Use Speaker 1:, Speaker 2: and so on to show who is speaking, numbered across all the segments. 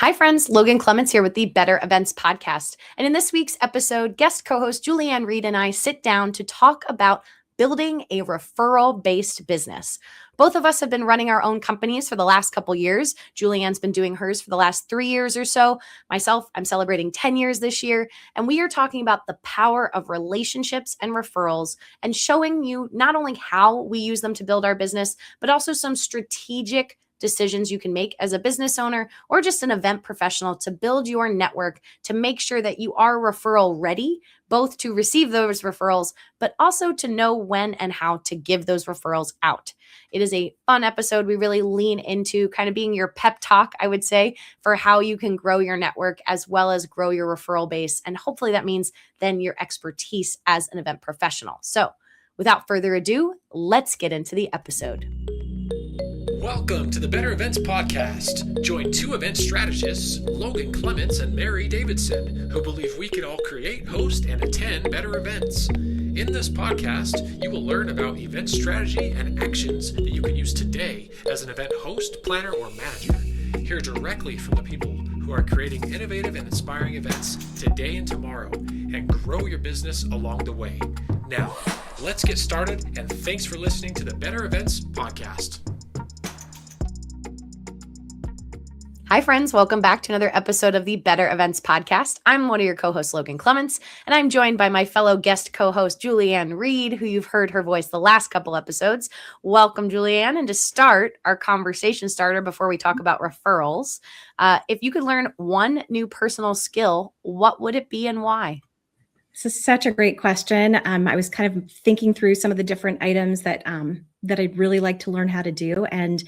Speaker 1: Hi, friends. Logan Clements here with the Better Events podcast. And in this week's episode, guest co host Julianne Read and I sit down to talk about building a referral-based business. Both of us have been running our own companies for the last couple years. Julianne's been doing hers for the last 3 years or so. Myself, I'm celebrating 10 years this year. And we are talking about the power of relationships and referrals and showing you not only how we use them to build our business, but also some strategic decisions you can make as a business owner or just an event professional to build your network to make sure that you are referral ready, both to receive those referrals, but also to know when and how to give those referrals out. It is a fun episode. We really lean into kind of being your pep talk, I would say, for how you can grow your network as well as grow your referral base. And hopefully that means then your expertise as an event professional. So without further ado, let's get into the episode.
Speaker 2: Welcome to the Better Events podcast. Join two event strategists, Logan Clements and Mary Davidson, who believe we can all create, host, and attend better events. In this podcast, you will learn about event strategy and actions that you can use today as an event host, planner, or manager. Hear directly from the people who are creating innovative and inspiring events today and tomorrow, and grow your business along the way. Now, let's get started, and thanks for listening to the Better Events podcast.
Speaker 1: Hi, friends. Welcome back to another episode of the Better Events podcast. I'm one of your co-hosts, Logan Clements, and I'm joined by my fellow guest co-host, Julianne Read, who you've heard her voice the last couple episodes. Welcome, Julianne. And to start our conversation starter before we talk about referrals, if you could learn one new personal skill, what would it be and why?
Speaker 3: This is such a great question. I was kind of thinking through some of the different items that I'd really like to learn how to do. And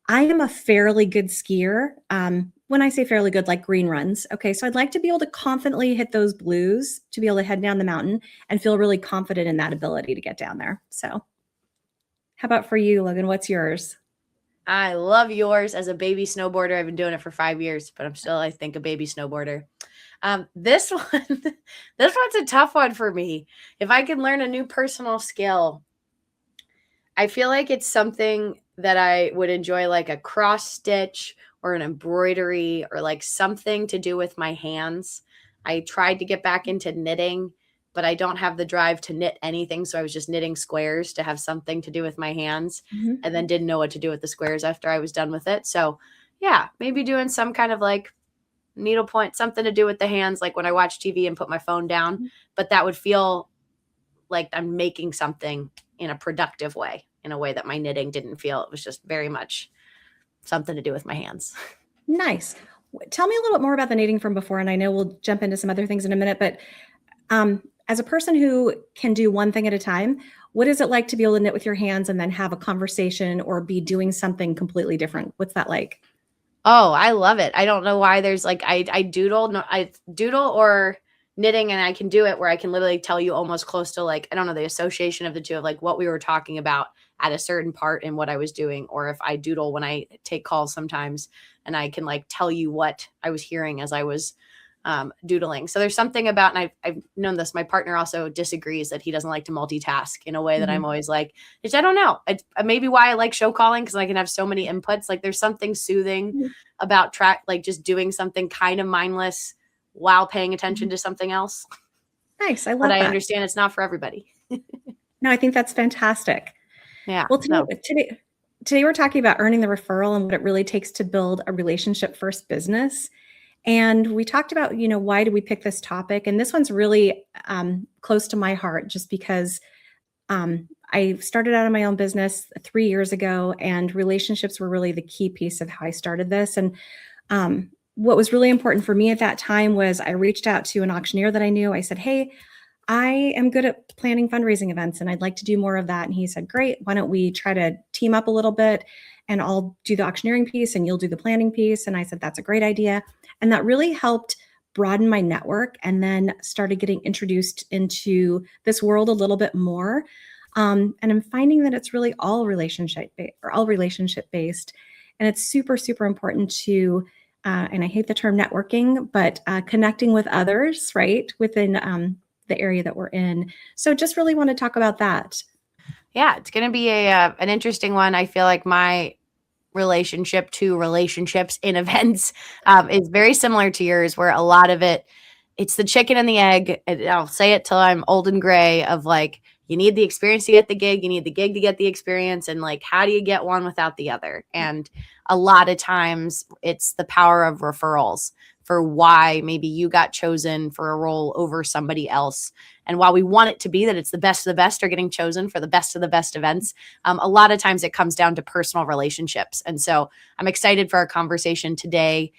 Speaker 3: I am a fairly good skier. When I say fairly good, like green runs. Okay, so I'd like to be able to confidently hit those blues, to be able to head down the mountain and feel really confident in that ability to get down there. So how about for you, Logan? What's yours?
Speaker 1: I love yours. As a baby snowboarder, I've been doing it for 5 years, but I'm still, I think, a baby snowboarder. This one's a tough one for me. If I could learn a new personal skill, I feel like it's something that I would enjoy, like a cross stitch or an embroidery or like something to do with my hands. I tried to get back into knitting, but I don't have the drive to knit anything. So I was just knitting squares to have something to do with my hands, and then didn't know what to do with the squares after I was done with it. So yeah, maybe doing some kind of like needlepoint, something to do with the hands, like when I watch TV and put my phone down, but that would feel like I'm making something in a productive way, in a way that my knitting didn't feel. It was just very much something to do with my hands.
Speaker 3: Nice. Tell me a little bit more about the knitting from before, and I know we'll jump into some other things in a minute, but as a person who can do one thing at a time, what is it like to be able to knit with your hands and then have a conversation or be doing something completely different? What's that like?
Speaker 1: Oh, I love it. I don't know why there's like, I doodle or knitting, and I can do it where I can literally tell you almost close to like, I don't know, the association of the two of like what we were talking about at a certain part in what I was doing. Or if I doodle when I take calls sometimes, and I can like tell you what I was hearing as I was doodling. So there's something about, and I've known this, my partner also disagrees that he doesn't like to multitask in a way that I'm always like, which I don't know. Maybe why I like show calling, because I can have so many inputs. Like there's something soothing about like just doing something kind of mindless while paying attention to something else.
Speaker 3: Nice. I love
Speaker 1: but
Speaker 3: that.
Speaker 1: I understand it's not for everybody.
Speaker 3: No, I think that's fantastic.
Speaker 1: Yeah.
Speaker 3: Well, today we're talking about earning the referral and what it really takes to build a relationship first business. And we talked about, why did we pick this topic? And this one's really close to my heart, just because I started out in my own business 3 years ago, and relationships were really the key piece of how I started this. And what was really important for me at that time was I reached out to an auctioneer that I knew. I said, hey, I am good at planning fundraising events and I'd like to do more of that. And he said, great, why don't we try to team up a little bit, and I'll do the auctioneering piece and you'll do the planning piece. And I said, that's a great idea. And that really helped broaden my network, and then started getting introduced into this world a little bit more. And I'm finding that it's really all relationship based. And it's super, super important to, and I hate the term networking, but connecting with others, right, within the area that we're in. So just really want to talk about that.
Speaker 1: Yeah, it's going to be an interesting one. I feel like my relationship to relationships in events is very similar to yours, where a lot of it's the chicken and the egg. And I'll say it till I'm old and gray of like, you need the experience to get the gig. You need the gig to get the experience. And like, how do you get one without the other? And a lot of times it's the power of referrals for why maybe you got chosen for a role over somebody else. And while we want it to be that it's the best of the best are getting chosen for the best of the best events, a lot of times it comes down to personal relationships. And so I'm excited for our conversation today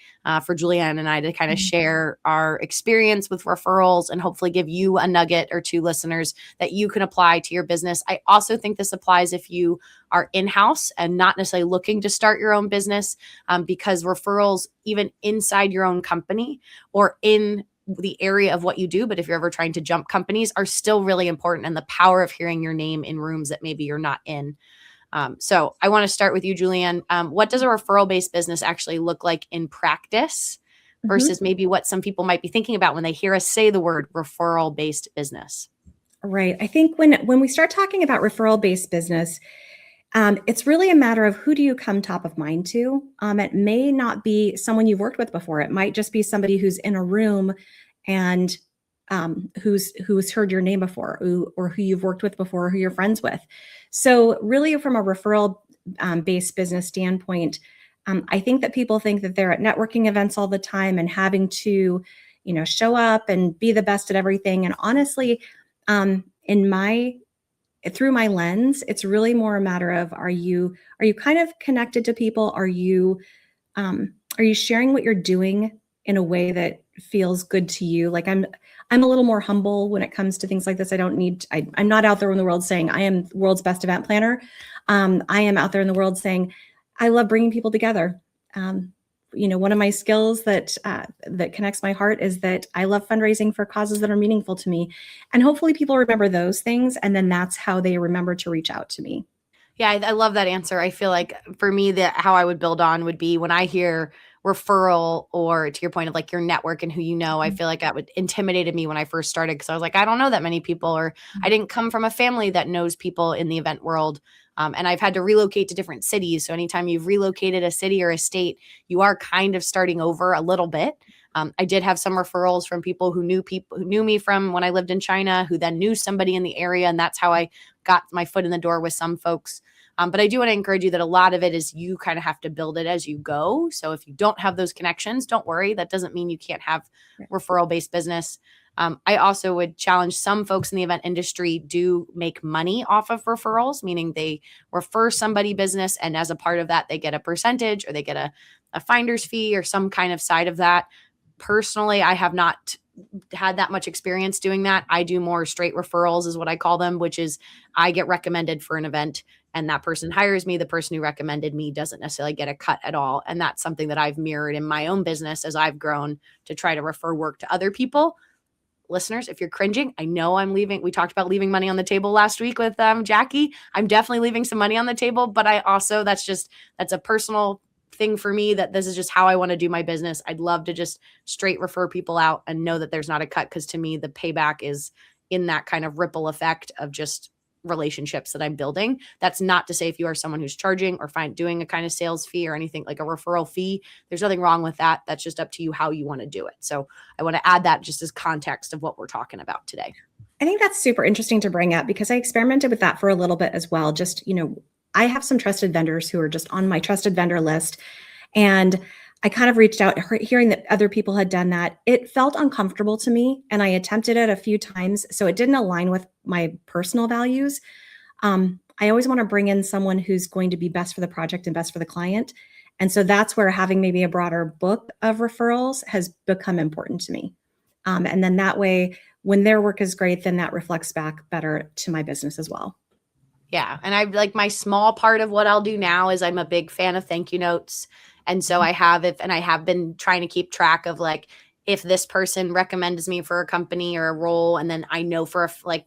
Speaker 1: for Julianne and I to kind of share our experience with referrals and hopefully give you a nugget or two, listeners, that you can apply to your business. I also think this applies if you are in-house and not necessarily looking to start your own business, because referrals, even inside your own company or in the area of what you do, but if you're ever trying to jump companies, are still really important, and the power of hearing your name in rooms that maybe you're not in. So I want to start with you, Julianne. What does a referral-based business actually look like in practice versus maybe what some people might be thinking about when they hear us say the word referral-based business?
Speaker 3: Right. I think when we start talking about referral-based business, it's really a matter of who do you come top of mind to. It may not be someone you've worked with before. It might just be somebody who's in a room and who's heard your name before, or who you've worked with before, or who you're friends with. So really from a referral based business standpoint, I think that people think that they're at networking events all the time and having to, show up and be the best at everything. And honestly, through my lens, it's really more a matter of, are you kind of connected to people? Are you sharing what you're doing in a way that feels good to you? Like I'm a little more humble when it comes to things like this. I'm not out there in the world saying I am the world's best event planner. I am out there in the world saying I love bringing people together. One of my skills that connects my heart is that I love fundraising for causes that are meaningful to me. And hopefully people remember those things. And then that's how they remember to reach out to me.
Speaker 1: Yeah, I love that answer. I feel like for me, how I would build on would be when I hear referral, or to your point of like your network and who you know, I feel like that would intimidated me when I first started, because I was like, I don't know that many people, or I didn't come from a family that knows people in the event world. And I've had to relocate to different cities. So anytime you've relocated a city or a state, you are kind of starting over a little bit. I did have some referrals from people who knew me from when I lived in China, who then knew somebody in the area. And that's how I got my foot in the door with some folks. But I do want to encourage you that a lot of it is you kind of have to build it as you go. So if you don't have those connections, don't worry. That doesn't mean you can't have referral-based business. I also would challenge some folks in the event industry do make money off of referrals, meaning they refer somebody business, and as a part of that, they get a percentage, or they get a finder's fee or some kind of side of that. Personally, I have not had that much experience doing that. I do more straight referrals is what I call them, which is I get recommended for an event and that person hires me. The person who recommended me doesn't necessarily get a cut at all. And that's something that I've mirrored in my own business as I've grown to try to refer work to other people. Listeners, if you're cringing, I know I'm leaving. We talked about leaving money on the table last week with Jackie. I'm definitely leaving some money on the table, but I also, that's a personal thing for me, that this is just how I want to do my business. I'd love to just straight refer people out and know that there's not a cut, because to me, the payback is in that kind of ripple effect of just relationships that I'm building. That's not to say if you are someone who's charging or doing a kind of sales fee or anything like a referral fee, there's nothing wrong with that. That's just up to you how you want to do it. So I want to add that just as context of what we're talking about today.
Speaker 3: I think that's super interesting to bring up, because I experimented with that for a little bit as well. Just, I have some trusted vendors who are just on my trusted vendor list. And I kind of reached out, hearing that other people had done that. It felt uncomfortable to me, and I attempted it a few times. So it didn't align with my personal values. I always want to bring in someone who's going to be best for the project and best for the client. And so that's where having maybe a broader book of referrals has become important to me. And then that way, when their work is great, then that reflects back better to my business as well.
Speaker 1: Yeah. And I like my small part of what I'll do now is I'm a big fan of thank you notes. And so I have been trying to keep track of like, if this person recommends me for a company or a role, and then I know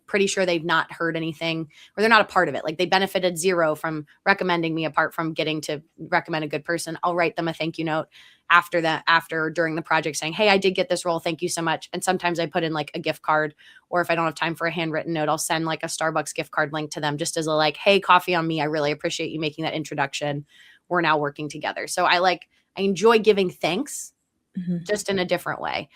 Speaker 1: pretty sure they've not heard anything, or they're not a part of it. Like they benefited zero from recommending me apart from getting to recommend a good person. I'll write them a thank you note during the project saying, hey, I did get this role. Thank you so much. And sometimes I put in like a gift card, or if I don't have time for a handwritten note, I'll send like a Starbucks gift card link to them just as a like, hey, coffee on me. I really appreciate you making that introduction. we're now working together. So I enjoy giving thanks just in a different way.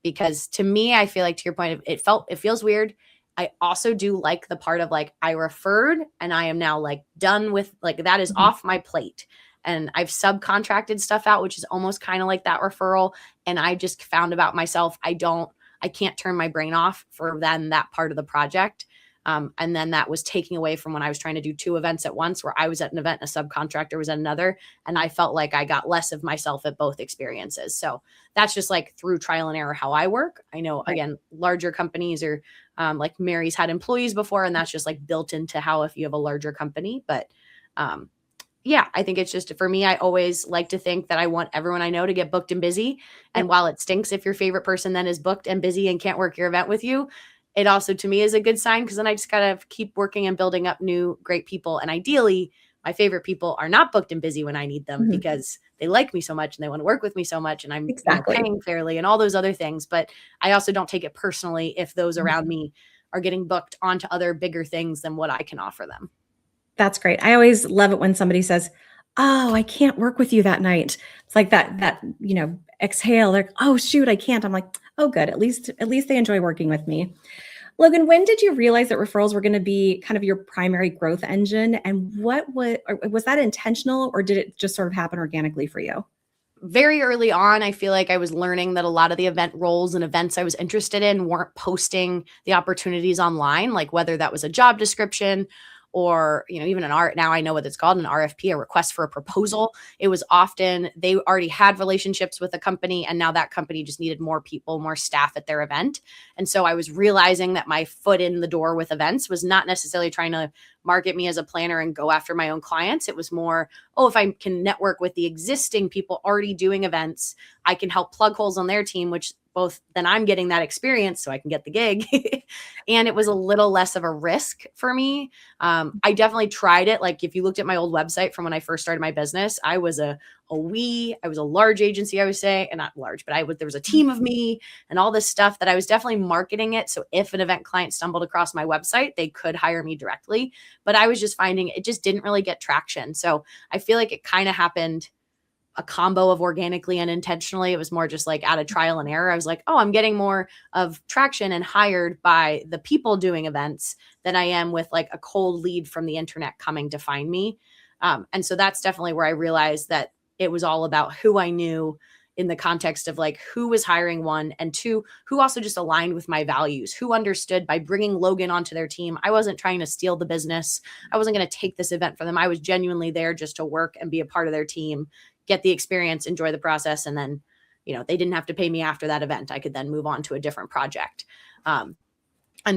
Speaker 1: Because to me, I feel like, to your point, it feels weird. I also do like the part of like, I referred and I am now like done with, like, that is off my plate. And I've subcontracted stuff out, which is almost kind of like that referral. And I just found about myself, I can't turn my brain off for then that part of the project. And then that was taking away from when I was trying to do 2 events at once, where I was at an event and a subcontractor was at another. And I felt like I got less of myself at both experiences. So that's just like through trial and error how I work. I know, again, larger companies or like Mary's had employees before, and that's just like built into how, if you have a larger company. But yeah, I think it's just, for me, I always like to think that I want everyone I know to get booked and busy. And while it stinks if your favorite person then is booked and busy and can't work your event with you, it also, to me, is a good sign, because then I just gotta keep working and building up new great people. And ideally, my favorite people are not booked and busy when I need them, because they like me so much and they want to work with me so much, and I'm paying fairly and all those other things. But I also don't take it personally if those around me are getting booked onto other bigger things than what I can offer them.
Speaker 3: That's great. I always love it when somebody says, "Oh, I can't work with you that night." It's like that, exhale. They're like, "Oh, shoot, I can't." I'm like, "Oh, good. At least they enjoy working with me." Logan, when did you realize that referrals were going to be kind of your primary growth engine? And was that intentional, or did it just sort of happen organically for you?
Speaker 1: Very early on, I feel like I was learning that a lot of the event roles and events I was interested in weren't posting the opportunities online, like whether that was a job description or, even now I know what it's called, an RFP, a request for a proposal. It was often they already had relationships with a company, and now that company just needed more people, more staff at their event. And so I was realizing that my foot in the door with events was not necessarily trying to market me as a planner and go after my own clients. It was more, if I can network with the existing people already doing events, I can help plug holes on their team, which both then I'm getting that experience so I can get the gig. And it was a little less of a risk for me. I definitely tried it. Like, if you looked at my old website from when I first started my business, I was a large agency, I would say, and not large, but there was a team of me and all this stuff that I was definitely marketing it. So if an event client stumbled across my website, they could hire me directly. But I was just finding it just didn't really get traction. So I feel like it kind of happened a combo of organically and intentionally. It was more just like out of trial and error. I was like, I'm getting more of traction and hired by the people doing events than I am with like a cold lead from the internet coming to find me. And so that's definitely where I realized that it was all about who I knew in the context of like who was hiring, one, and two, who also just aligned with my values, who understood by bringing Logan onto their team. I wasn't trying to steal the business. I wasn't going to take this event from them. I was genuinely there just to work and be a part of their team, get the experience, enjoy the process. And then, they didn't have to pay me after that event. I could then move on to a different project. And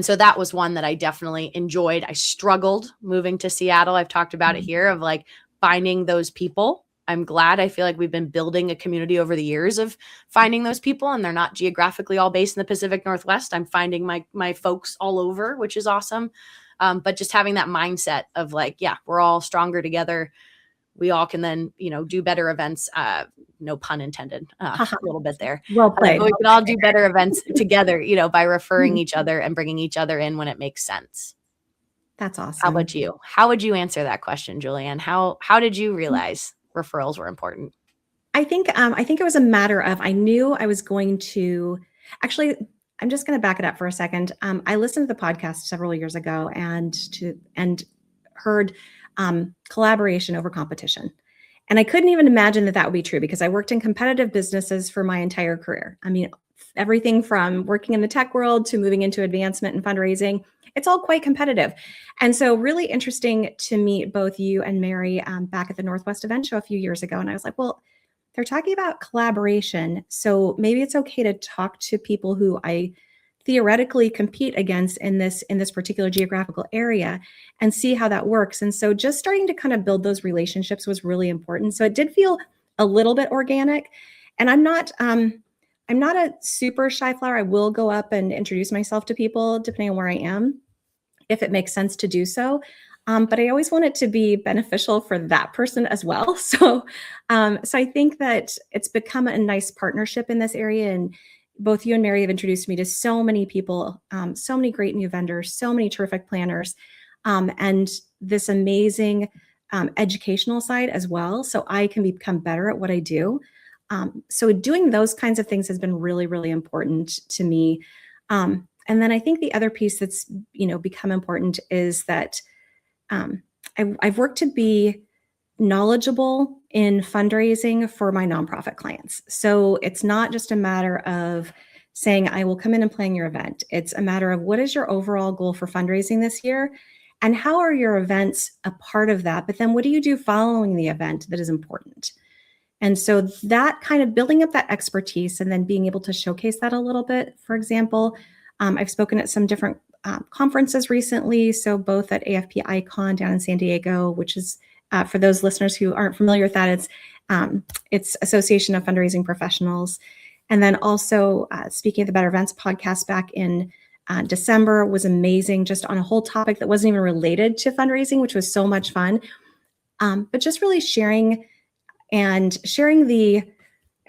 Speaker 1: so that was one that I definitely enjoyed. I struggled moving to Seattle. I've talked about it here of like finding those people. I'm glad. I feel like we've been building a community over the years of finding those people, and they're not geographically all based in the Pacific Northwest. I'm finding my folks all over, which is awesome. But just having that mindset of like, yeah, we're all stronger together. We all can then, do better events. No pun intended, a little bit there.
Speaker 3: Well played.
Speaker 1: We can all do better events together, by referring each other and bringing each other in when it makes sense.
Speaker 3: That's awesome.
Speaker 1: How about you? How would you answer that question, Julianne? How did you realize referrals were important?
Speaker 3: I think it was a matter of, I knew I was going to actually, I'm just going to back it up for a second. I listened to the podcast several years ago and heard collaboration over competition. And I couldn't even imagine that would be true, because I worked in competitive businesses for my entire career. I mean, everything from working in the tech world to moving into advancement and fundraising, it's all quite competitive. And so really interesting to meet both you and Mary back at the Northwest Event Show a few years ago. And I was like, well, they're talking about collaboration. So maybe it's okay to talk to people who I theoretically compete against in this particular geographical area and see how that works. And so just starting to kind of build those relationships was really important. So it did feel a little bit organic. And I'm not a super shy flower. I will go up and introduce myself to people depending on where I am, if it makes sense to do so. But I always want it to be beneficial for that person as well. So I think that it's become a nice partnership in this area. And both you and Mary have introduced me to so many people, so many great new vendors, so many terrific planners, and this amazing educational side as well, so I can become better at what I do. So doing those kinds of things has been really, really important to me. And then I think the other piece that's, become important is that I've worked to be knowledgeable in fundraising for my nonprofit clients. So it's not just a matter of saying, I will come in and plan your event. It's a matter of what is your overall goal for fundraising this year? And how are your events a part of that? But then what do you do following the event that is important? And so that kind of building up that expertise and then being able to showcase that a little bit. For example, I've spoken at some different conferences recently. So both at AFP Icon down in San Diego, which is for those listeners who aren't familiar with that, it's Association of Fundraising Professionals. And then also speaking at the Better Events podcast back in December was amazing, just on a whole topic that wasn't even related to fundraising, which was so much fun. But just really sharing and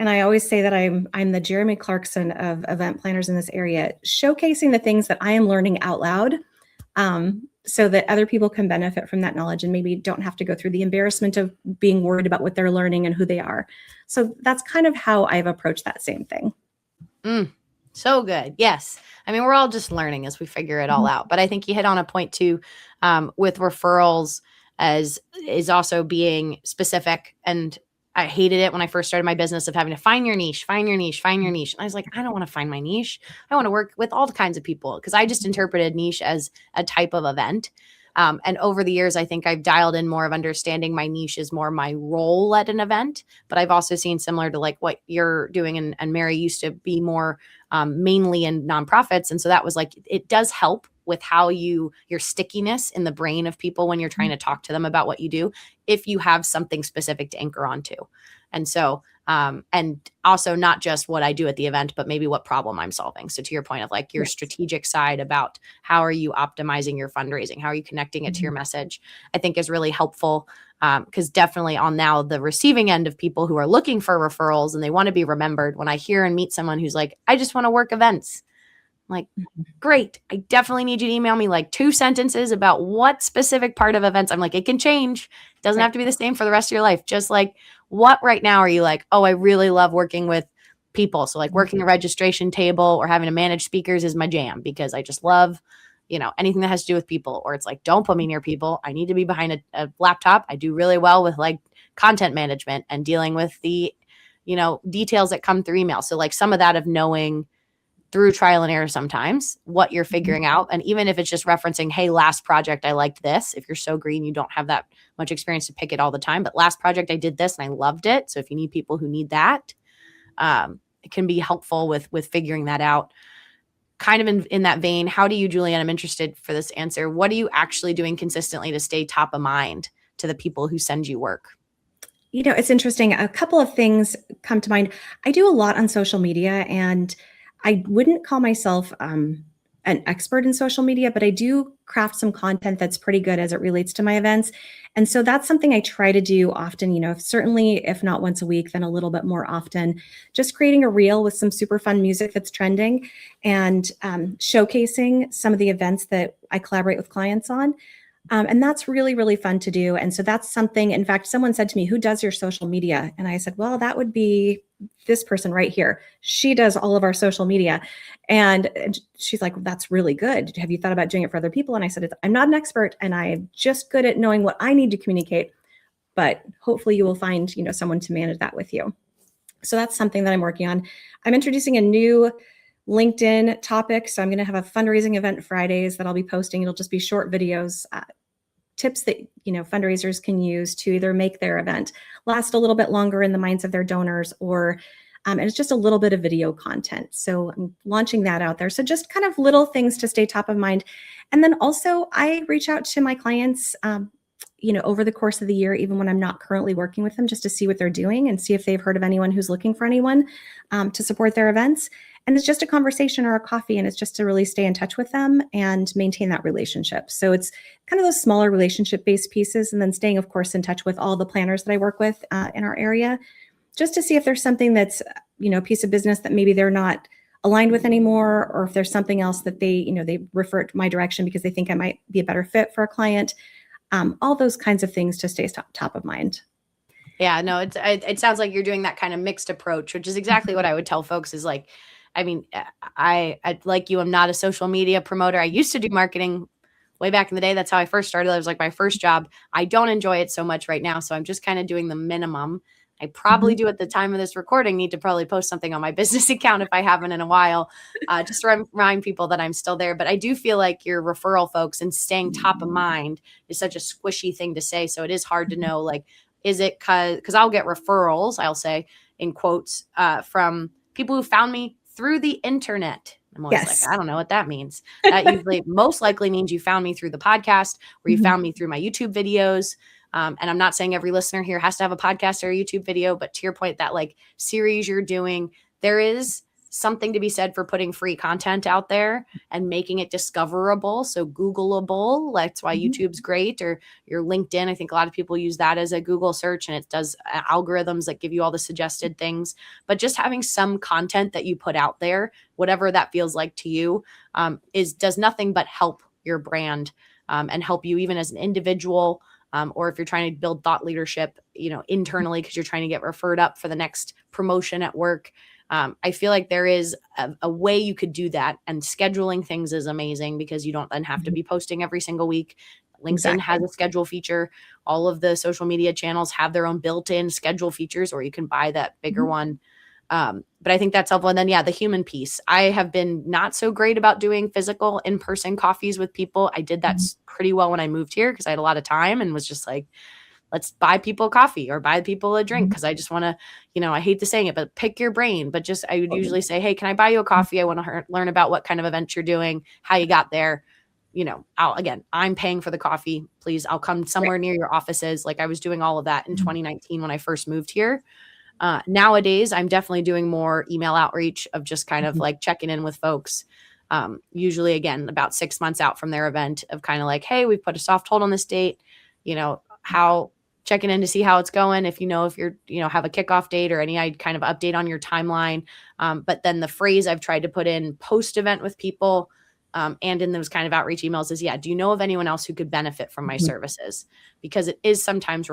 Speaker 3: I always say that I'm the Jeremy Clarkson of event planners in this area, showcasing the things that I am learning out loud, so that other people can benefit from that knowledge and maybe don't have to go through the embarrassment of being worried about what they're learning and who they are. So that's kind of how I've approached that same thing.
Speaker 1: So good. Yes. I mean, we're all just learning as we figure it all out. But I think you hit on a point too, with referrals as is also being specific. And I hated it when I first started my business of having to find your niche, find your niche, find your niche. And I was like, I don't want to find my niche. I want to work with all kinds of people, because I just interpreted niche as a type of event. And over the years, I think I've dialed in more of understanding my niche is more my role at an event. But I've also seen, similar to like what you're doing, and Mary used to be more mainly in nonprofits. And so that was like, it does help with how your stickiness in the brain of people when you're trying to talk to them about what you do, if you have something specific to anchor onto. And so, and also not just what I do at the event, but maybe what problem I'm solving. So to your point of like your strategic side about how are you optimizing your fundraising? How are you connecting it to your message? I think is really helpful. Because definitely on now the receiving end of people who are looking for referrals and they want to be remembered, when I hear and meet someone who's like, I just want to work events. I'm like, great. I definitely need you to email me like 2 sentences about what specific part of events. I'm like, it can change. It doesn't have to be the same for the rest of your life. Just like, what right now are you like, oh, I really love working with people. So like working a registration table or having to manage speakers is my jam, because I just love, anything that has to do with people. Or it's like, don't put me near people. I need to be behind a laptop. I do really well with like content management and dealing with the, details that come through email. So like some of that of knowing through trial and error sometimes what you're figuring out. And even if it's just referencing, hey, last project, I liked this. If you're so green, you don't have that much experience to pick it all the time. But last project, I did this and I loved it. So if you need people who need that, it can be helpful with figuring that out. Kind of in that vein, how do you, Julianne, I'm interested for this answer. What are you actually doing consistently to stay top of mind to the people who send you work?
Speaker 3: It's interesting. A couple of things come to mind. I do a lot on social media, and I wouldn't call myself an expert in social media, but I do craft some content that's pretty good as it relates to my events. And so that's something I try to do often, certainly if not once a week, then a little bit more often, just creating a reel with some super fun music that's trending and showcasing some of the events that I collaborate with clients on. And that's really, really fun to do. And so that's something, in fact, someone said to me, who does your social media? And I said, well, that would be this person right here. She does all of our social media. And she's like, that's really good. Have you thought about doing it for other people? And I said, I'm not an expert, and I'm just good at knowing what I need to communicate. But hopefully you will find, someone to manage that with you. So that's something that I'm working on. I'm introducing a new LinkedIn topic. So I'm going to have a fundraising event Fridays that I'll be posting. It'll just be short videos, tips that, fundraisers can use to either make their event last a little bit longer in the minds of their donors, or, and it's just a little bit of video content. So I'm launching that out there. So just kind of little things to stay top of mind. And then also I reach out to my clients, over the course of the year, even when I'm not currently working with them, just to see what they're doing and see if they've heard of anyone who's looking for anyone to support their events. And it's just a conversation or a coffee, and it's just to really stay in touch with them and maintain that relationship. So it's kind of those smaller relationship-based pieces, and then staying, of course, in touch with all the planners that I work with in our area, just to see if there's something that's, a piece of business that maybe they're not aligned with anymore, or if there's something else that they, they refer to my direction because they think I might be a better fit for a client. all those kinds of things to stay top of mind.
Speaker 1: Yeah, no, it sounds like you're doing that kind of mixed approach, which is exactly what I would tell folks is like, I mean, I like you, I'm not a social media promoter. I used to do marketing way back in the day. That's how I first started. It was like my first job. I don't enjoy it so much right now. So I'm just kind of doing the minimum. I probably do at the time of this recording need to probably post something on my business account if I haven't in a while, just to remind people that I'm still there. But I do feel like your referral folks and staying top of mind is such a squishy thing to say. So it is hard to know, like, is it because I'll get referrals, I'll say in quotes, from people who found me through the internet. I'm always
Speaker 3: Yes.
Speaker 1: like, I don't know what that means. That usually most likely means you found me through the podcast or you found me through my YouTube videos. And I'm not saying every listener here has to have a podcast or a YouTube video, but to your point, that like series you're doing, there is something to be said for putting free content out there and making it discoverable. So Googleable, that's why YouTube's great, or your LinkedIn. I think a lot of people use that as a Google search, and it does algorithms that give you all the suggested things. But just having some content that you put out there, whatever that feels like to you, does nothing but help your brand and help you even as an individual. Or if you're trying to build thought leadership, internally, because you're trying to get referred up for the next promotion at work. I feel like there is a way you could do that, and scheduling things is amazing because you don't then have to be posting every single week. LinkedIn has a schedule feature. All of the social media channels have their own built-in schedule features, or you can buy that bigger one. But I think that's helpful. And then, the human piece. I have been not so great about doing physical in-person coffees with people. I did that pretty well when I moved here because I had a lot of time and was just like, let's buy people coffee or buy people a drink because I just want to, I hate to saying it, but pick your brain. But just I would usually say, hey, can I buy you a coffee? I want to learn about what kind of event you're doing, how you got there. I'm paying for the coffee. Please, I'll come somewhere near your offices. Like I was doing all of that in 2019 when I first moved here. Nowadays, I'm definitely doing more email outreach of just kind of like checking in with folks. Usually, again, about 6 months out from their event of kind of like, hey, we've put a soft hold on this date, how checking in to see how it's going. If you're, have a kickoff date or any kind of update on your timeline. But then the phrase I've tried to put in post event with people and in those kind of outreach emails is, do you know of anyone else who could benefit from my services? Because it is sometimes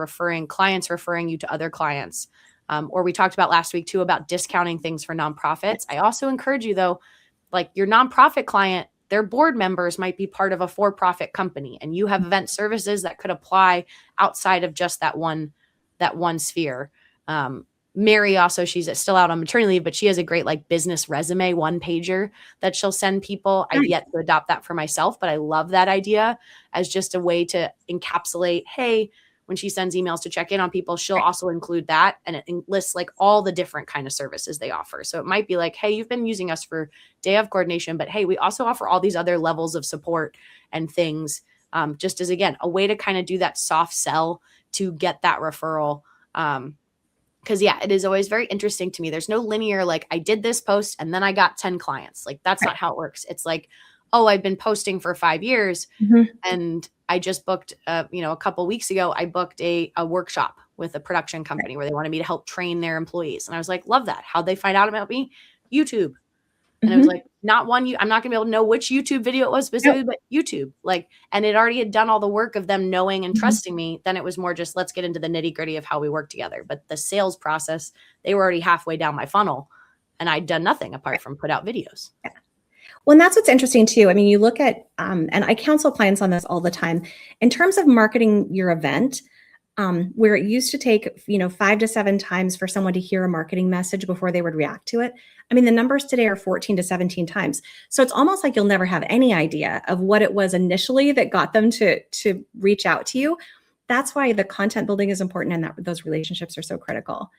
Speaker 1: clients referring you to other clients. Or we talked about last week too, about discounting things for nonprofits. I also encourage you though, like your nonprofit client, their board members might be part of a for-profit company, and you have event services that could apply outside of just that one sphere. Mary also, she's still out on maternity leave, but she has a great like business resume 1-pager that she'll send people. I've yet to adopt that for myself, but I love that idea as just a way to encapsulate, hey, when she sends emails to check in on people, she'll also include that, and it lists like all the different kind of services they offer. So it might be like, hey, you've been using us for day of coordination, but hey, we also offer all these other levels of support and things, just as, again, a way to kind of do that soft sell to get that referral. Because it is always very interesting to me. There's no linear, like I did this post and then I got 10 clients. Like that's not how it works. It's like, oh, I've been posting for 5 years and I just booked, a couple of weeks ago, I booked a workshop with a production company where they wanted me to help train their employees. And I was like, love that. How'd they find out about me? YouTube. And I was like, I'm not going to be able to know which YouTube video it was specifically, but YouTube. Like, and it already had done all the work of them knowing and trusting me. Then it was more just, let's get into the nitty gritty of how we work together. But the sales process, they were already halfway down my funnel and I'd done nothing apart from put out videos.
Speaker 3: Yeah. Well, and that's what's interesting too. I mean, you look at, and I counsel clients on this all the time, in terms of marketing your event, where it used to take, 5 to 7 times for someone to hear a marketing message before they would react to it. I mean, the numbers today are 14 to 17 times. So it's almost like you'll never have any idea of what it was initially that got them to reach out to you. That's why the content building is important and that those relationships are so critical.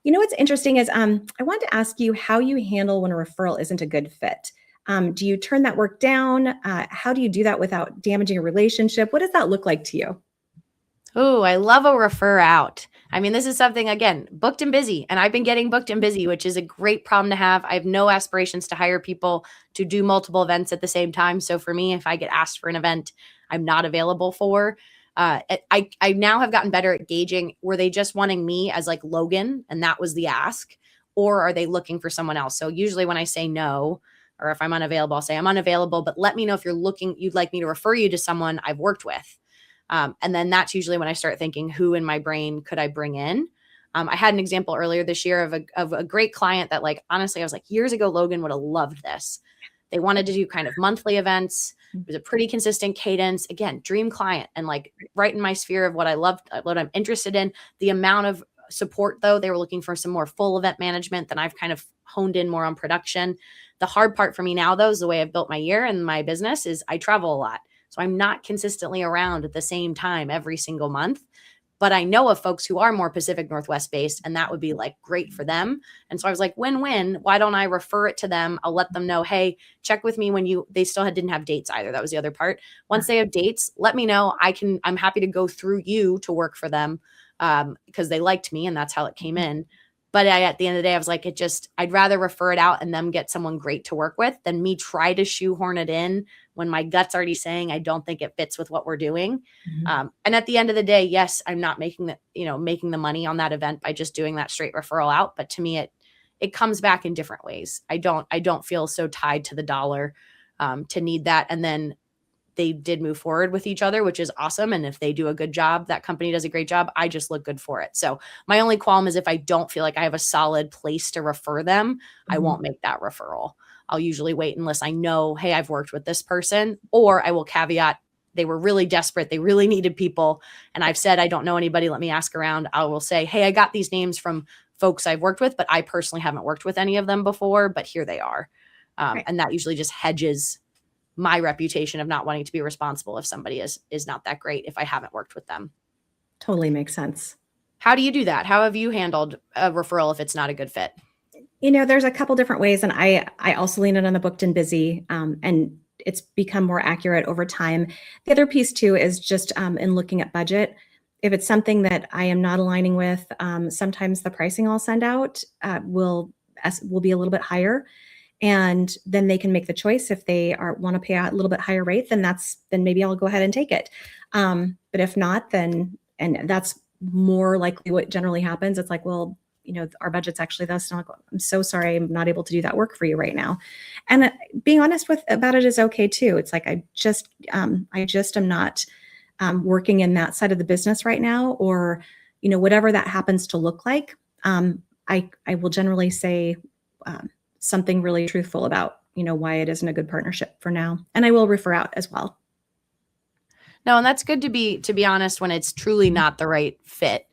Speaker 3: What's interesting is I wanted to ask you how you handle when a referral isn't a good fit. Do you turn that work down? How do you do that without damaging a relationship? What does that look like to you?
Speaker 1: Oh, I love a refer out. I mean, this is something, again, booked and busy. And I've been getting booked and busy, which is a great problem to have. I have no aspirations to hire people to do multiple events at the same time. So for me, if I get asked for an event I'm not available for, I now have gotten better at gauging, were they just wanting me as like Logan and that was the ask, or are they looking for someone else? So usually when I say no, or if I'm unavailable, I'll say I'm unavailable, but let me know if you'd like me to refer you to someone I've worked with. And then that's usually when I start thinking, who in my brain could I bring in? I had an example earlier this year of a great client that, like, honestly, I was like, years ago, Logan would have loved this. They wanted to do kind of monthly events. It was a pretty consistent cadence. Again, dream client, and like right in my sphere of what I loved, what I'm interested in. The amount of support, though, they were looking for some more full event management than I've kind of honed in more on production. The hard part for me now, though, is the way I've built my year and my business is I travel a lot. So I'm not consistently around at the same time every single month. But I know of folks who are more Pacific Northwest based, and that would be like great for them. And so I was like, win-win. Why don't I refer it to them? I'll let them know, hey, check with me when they still didn't have dates either. That was the other part. Once they have dates, let me know. I'm happy to go through you to work for them because they liked me and that's how it came in. But at the end of the day, I was like, I'd rather refer it out and them get someone great to work with than me try to shoehorn it in when my gut's already saying I don't think it fits with what we're doing. And at the end of the day, yes, I'm not making the money on that event by just doing that straight referral out. But to me, it comes back in different ways. I don't feel so tied to the dollar to need that. And then they did move forward with each other, which is awesome. And if they do a good job, that company does a great job. I just look good for it. So my only qualm is if I don't feel like I have a solid place to refer them, I won't make that referral. I'll usually wait unless I know, hey, I've worked with this person, or I will caveat, they were really desperate. They really needed people. And I've said, I don't know anybody. Let me ask around. I will say, hey, I got these names from folks I've worked with, but I personally haven't worked with any of them before, but here they are. Right. And that usually just hedges my reputation of not wanting to be responsible if somebody is not that great if I haven't worked with them.
Speaker 3: Totally makes sense.
Speaker 1: How do you do that? How have you handled a referral if it's not a good fit?
Speaker 3: There's a couple different ways, and I also lean in on the booked and busy, and it's become more accurate over time. The other piece too is just in looking at budget. If it's something that I am not aligning with, sometimes the pricing I'll send out will be a little bit higher. And then they can make the choice if they want to pay a little bit higher rate, then maybe I'll go ahead and take it. But if not, and that's more likely what generally happens. It's like, well, our budget's actually this. And I'm so sorry, I'm not able to do that work for you right now. And being honest about it is okay too. It's like, I just am not working in that side of the business right now, or, whatever that happens to look like. I will generally say, something really truthful about, why it isn't a good partnership for now. And I will refer out as well.
Speaker 1: No, and that's good to be honest when it's truly not the right fit.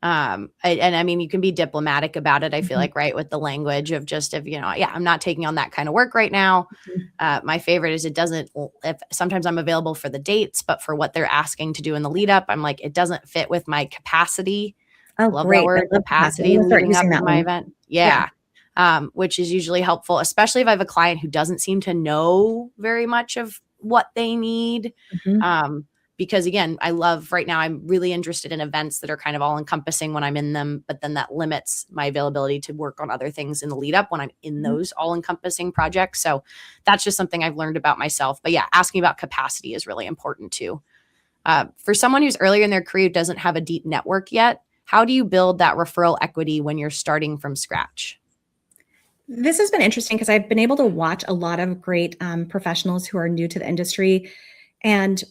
Speaker 1: And I mean, you can be diplomatic about it. I feel like, right, with the language of just, I'm not taking on that kind of work right now. My favorite is if sometimes I'm available for the dates, but for what they're asking to do in the lead up, I'm like, it doesn't fit with my capacity.
Speaker 3: Oh,
Speaker 1: love
Speaker 3: great.
Speaker 1: That word, capacity leading up to my event. Yeah. Which is usually helpful, especially if I have a client who doesn't seem to know very much of what they need. Because again, right now, I'm really interested in events that are kind of all encompassing when I'm in them, but then that limits my availability to work on other things in the lead up when I'm in those all encompassing projects. So that's just something I've learned about myself. But yeah, asking about capacity is really important too. For someone who's earlier in their career, doesn't have a deep network yet, how do you build that referral equity when you're starting from scratch?
Speaker 3: This has been interesting because I've been able to watch a lot of great professionals who are new to the industry. And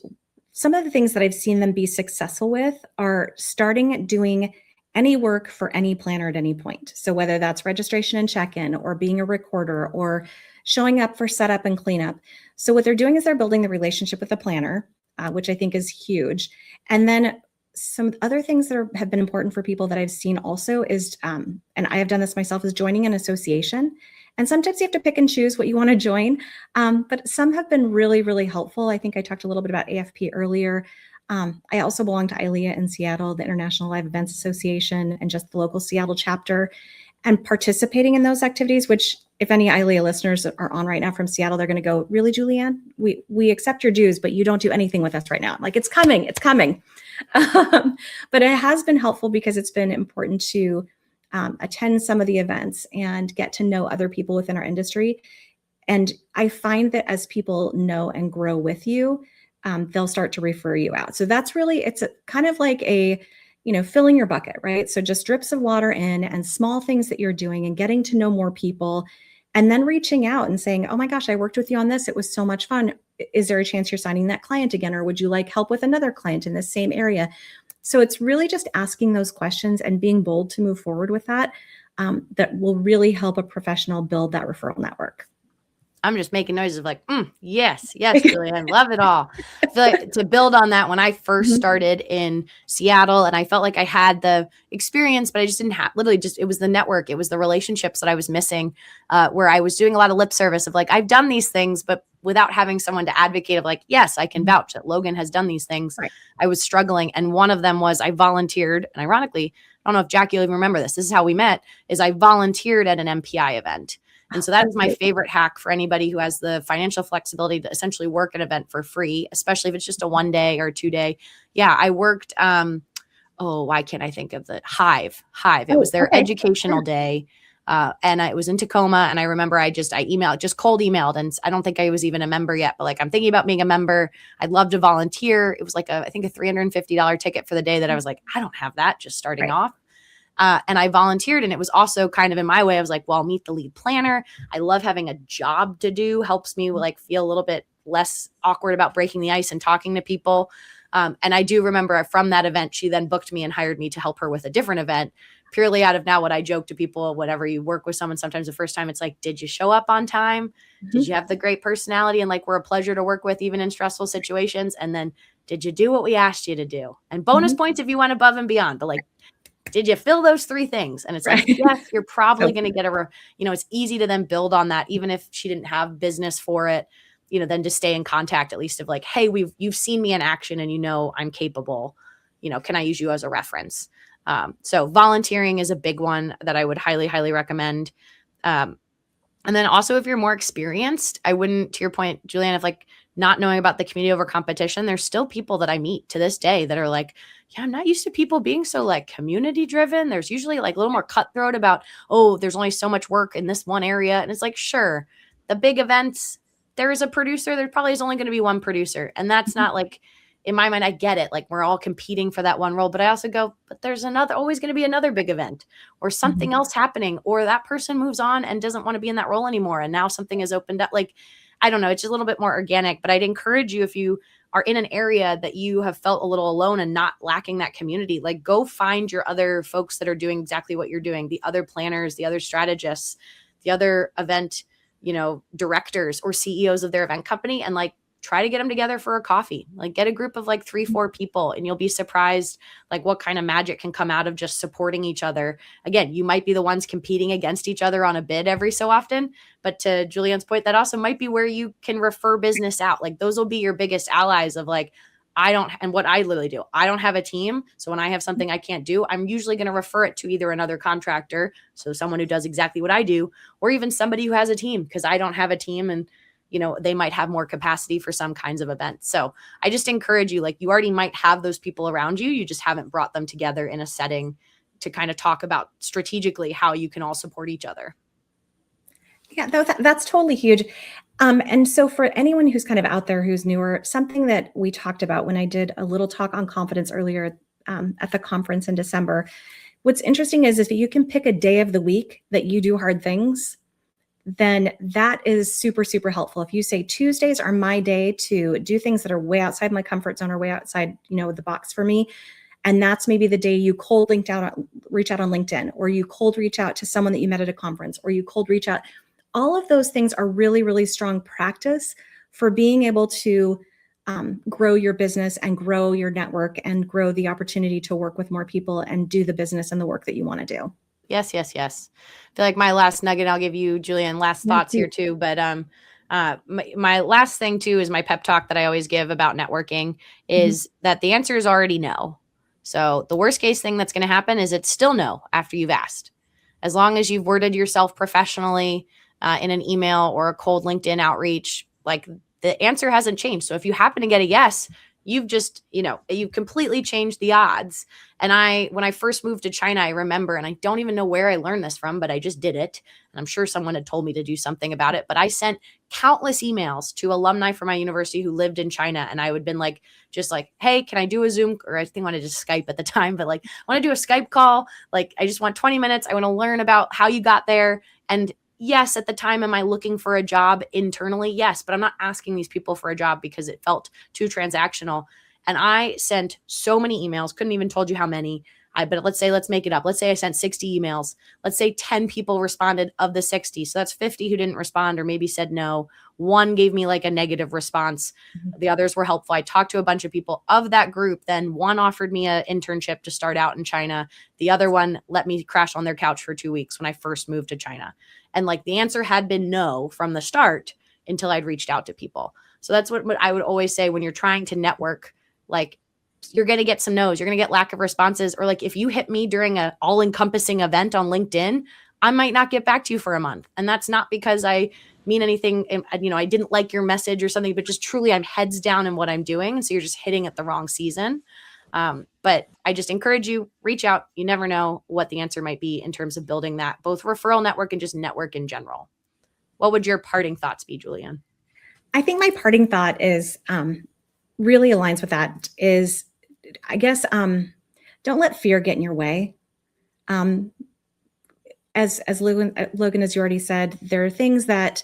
Speaker 3: some of the things that I've seen them be successful with are starting doing any work for any planner at any point. So whether that's registration and check-in, or being a recorder, or showing up for setup and cleanup. So what they're doing is they're building the relationship with the planner, which I think is huge. And then some other things that have been important for people that I've seen also is, and I have done this myself, is joining an association. And sometimes you have to pick and choose what you want to join. But some have been really, really helpful. I think I talked a little bit about AFP earlier. I also belong to ILEA in Seattle, the International Live Events Association, and just the local Seattle chapter. And participating in those activities, which if any ILEA listeners are on right now from Seattle, they're going to go, really, Julianne? We accept your dues, but you don't do anything with us right now. Like, it's coming. But it has been helpful because it's been important to attend some of the events and get to know other people within our industry. And I find that as people know and grow with you, they'll start to refer you out. So that's really, it's kind of like filling your bucket, right? So just drips of water in and small things that you're doing and getting to know more people. And then reaching out and saying, oh my gosh, I worked with you on this. It was so much fun. Is there a chance you're signing that client again? Or would you like help with another client in the same area? So it's really just asking those questions and being bold to move forward with that, that will really help a professional build that referral network.
Speaker 1: I'm just making noises of like, yes, Julianne, love it all. I feel like to build on that, when I first started in Seattle and I felt like I had the experience, but I just didn't have, literally just, it was the network. It was the relationships that I was missing, where I was doing a lot of lip service of like, I've done these things, but without having someone to advocate of like, yes, I can vouch that Logan has done these things.
Speaker 3: Right.
Speaker 1: I was struggling. And one of them was I volunteered. And ironically, I don't know if Jackie will even remember this. This is how we met, is I volunteered at an MPI event. And so that is my favorite hack for anybody who has the financial flexibility to essentially work an event for free, especially if it's just a 1 day or 2 day. Yeah, I worked, why can't I think of the Hive? It was their educational day. And it was in Tacoma. And I remember I cold emailed, and I don't think I was even a member yet, but like, I'm thinking about being a member. I'd love to volunteer. It was like I think a $350 ticket for the day that I was like, I don't have that just starting off. And I volunteered, and it was also kind of in my way. I was like, well, I'll meet the lead planner. I love having a job to do, helps me like feel a little bit less awkward about breaking the ice and talking to people. And I do remember from that event, she then booked me and hired me to help her with a different event, purely out of now what I joke to people, whenever you work with someone, sometimes the first time it's like, did you show up on time? Did you have the great personality? And like, we're a pleasure to work with even in stressful situations. And then did you do what we asked you to do? And bonus points if you went above and beyond, but like, did you fill those 3 things? And it's like, yes, you're probably going to get it's easy to then build on that. Even if she didn't have business for it, then to stay in contact, at least of like, hey, you've seen me in action and I'm capable, can I use you as a reference? So volunteering is a big one that I would highly, highly recommend. And then also if you're more experienced, I wouldn't, to your point, Julianne, if like not knowing about the community over competition, there's still people that I meet to this day that are like, yeah, I'm not used to people being so like community driven. There's usually like a little more cutthroat about, oh, there's only so much work in this one area. And it's like, sure, the big events, there is a producer. There probably is only going to be one producer. And that's not like, in my mind, I get it. Like we're all competing for that one role, but I also go, but there's always going to be another big event or something else happening, or that person moves on and doesn't want to be in that role anymore. And now something has opened up. Like, I don't know, it's just a little bit more organic, but I'd encourage you, if you are in an area that you have felt a little alone and not lacking that community, like go find your other folks that are doing exactly what you're doing, the other planners, the other strategists, the other event, directors or CEOs of their event company, and like try to get them together for a coffee. Like get a group of like 3-4 people, and you'll be surprised like what kind of magic can come out of just supporting each other. Again, you might be the ones competing against each other on a bid every so often, but to Julianne's point, that also might be where you can refer business out. Like those will be your biggest allies of like, and what I literally do, I don't have a team. So when I have something I can't do, I'm usually going to refer it to either another contractor, so someone who does exactly what I do, or even somebody who has a team, because I don't have a team and they might have more capacity for some kinds of events. So I just encourage you, like you already might have those people around you. You just haven't brought them together in a setting to kind of talk about strategically how you can all support each other.
Speaker 3: Yeah, that's totally huge. And so for anyone who's kind of out there, who's newer, something that we talked about when I did a little talk on confidence earlier at the conference in December, what's interesting is if you can pick a day of the week that you do hard things, then that is super, super helpful. If you say Tuesdays are my day to do things that are way outside my comfort zone or way outside, the box for me, and that's maybe the day you reach out on LinkedIn, or you cold reach out to someone that you met at a conference, or you cold reach out. All of those things are really, really strong practice for being able to grow your business and grow your network and grow the opportunity to work with more people and do the business and the work that you want to do.
Speaker 1: Yes. I feel like my last nugget, I'll give you, Julianne, last thoughts here too. But my last thing too is my pep talk that I always give about networking is that the answer is already no. So the worst case thing that's going to happen is it's still no after you've asked. As long as you've worded yourself professionally in an email or a cold LinkedIn outreach, like the answer hasn't changed. So if you happen to get a yes, you've just, you've completely changed the odds. And when I first moved to China, I remember, and I don't even know where I learned this from, but I just did it. And I'm sure someone had told me to do something about it, but I sent countless emails to alumni from my university who lived in China. And I would been like, just like, hey, can I do a Zoom? Or I think I wanted to Skype at the time, but like, I want to do a Skype call. Like, I just want 20 minutes. I want to learn about how you got there. And yes, at the time, am I looking for a job internally? Yes, but I'm not asking these people for a job because it felt too transactional. And I sent so many emails, couldn't even told you how many. But let's make it up. Let's say I sent 60 emails. Let's say 10 people responded of the 60. So that's 50 who didn't respond or maybe said no. One gave me like a negative response. The others were helpful. I talked to a bunch of people of that group. Then one offered me an internship to start out in China. The other one let me crash on their couch for 2 weeks when I first moved to China. And like the answer had been no from the start until I'd reached out to people. So that's what I would always say when you're trying to network, like you're going to get some no's, you're going to get lack of responses. Or like if you hit me during an all-encompassing event on LinkedIn, I might not get back to you for a month. And that's not because I mean anything, I didn't like your message or something, but just truly I'm heads down in what I'm doing. And so you're just hitting at the wrong season. But I just encourage you, reach out. You never know what the answer might be in terms of building that both referral network and just network in general. What would your parting thoughts be, Julianne?
Speaker 3: I think my parting thought is really aligns with that is, I guess, don't let fear get in your way. As Logan, as you already said, there are things that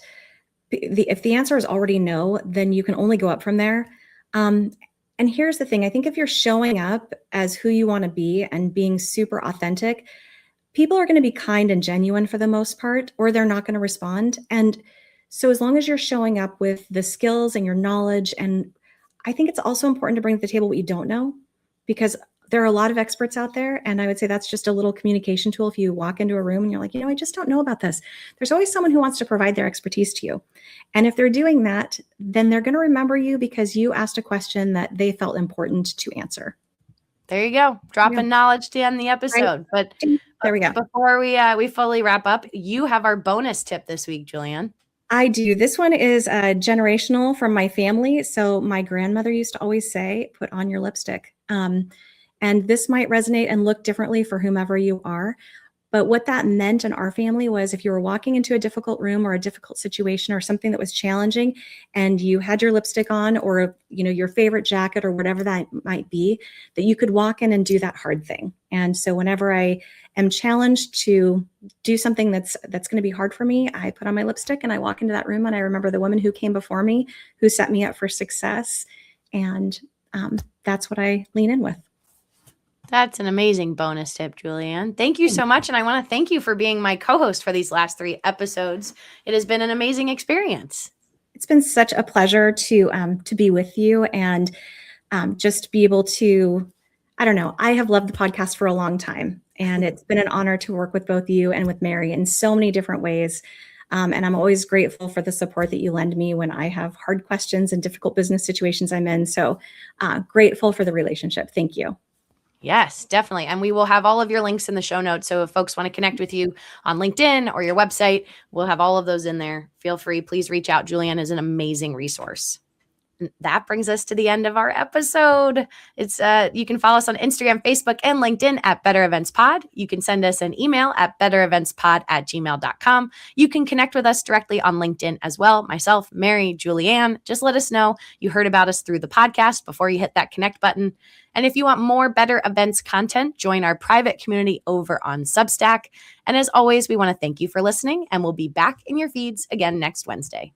Speaker 3: if the answer is already no, then you can only go up from there. And here's the thing. I think if you're showing up as who you want to be and being super authentic, people are going to be kind and genuine for the most part, or they're not going to respond. And so as long as you're showing up with the skills and your knowledge, and I think it's also important to bring to the table what you don't know, because there are a lot of experts out there. And I would say that's just a little communication tool. If you walk into a room and you're like, I just don't know about this, there's always someone who wants to provide their expertise to you. And if they're doing that, then they're going to remember you because you asked a question that they felt important to answer.
Speaker 1: There you go. Dropping knowledge to end the episode.
Speaker 3: Right. But there we go.
Speaker 1: Before we fully wrap up, you have our bonus tip this week, Julianne.
Speaker 3: I do. This one is generational from my family. So my grandmother used to always say, put on your lipstick. And this might resonate and look differently for whomever you are. But what that meant in our family was if you were walking into a difficult room or a difficult situation or something that was challenging and you had your lipstick on or, your favorite jacket or whatever that might be, that you could walk in and do that hard thing. And so whenever I am challenged to do something that's going to be hard for me, I put on my lipstick and I walk into that room and I remember the woman who came before me, who set me up for success. And that's what I lean in with.
Speaker 1: That's an amazing bonus tip, Julianne. Thank you so much. And I want to thank you for being my co-host for these last 3 episodes. It has been an amazing experience.
Speaker 3: It's been such a pleasure to be with you and just be able to, I don't know, I have loved the podcast for a long time. And it's been an honor to work with both you and with Mary in so many different ways. And I'm always grateful for the support that you lend me when I have hard questions and difficult business situations I'm in. So grateful for the relationship. Thank you.
Speaker 1: Yes, definitely. And we will have all of your links in the show notes. So if folks want to connect with you on LinkedIn or your website, we'll have all of those in there. Feel free. Please reach out. Julianne is an amazing resource. And that brings us to the end of our episode. It's you can follow us on Instagram, Facebook, and LinkedIn at Better Events Pod. You can send us an email at bettereventspod@gmail.com. You can connect with us directly on LinkedIn as well. Myself, Mary, Julianne. Just let us know you heard about us through the podcast before you hit that connect button. And if you want more Better Events content, join our private community over on Substack. And as always, we want to thank you for listening, and we'll be back in your feeds again next Wednesday.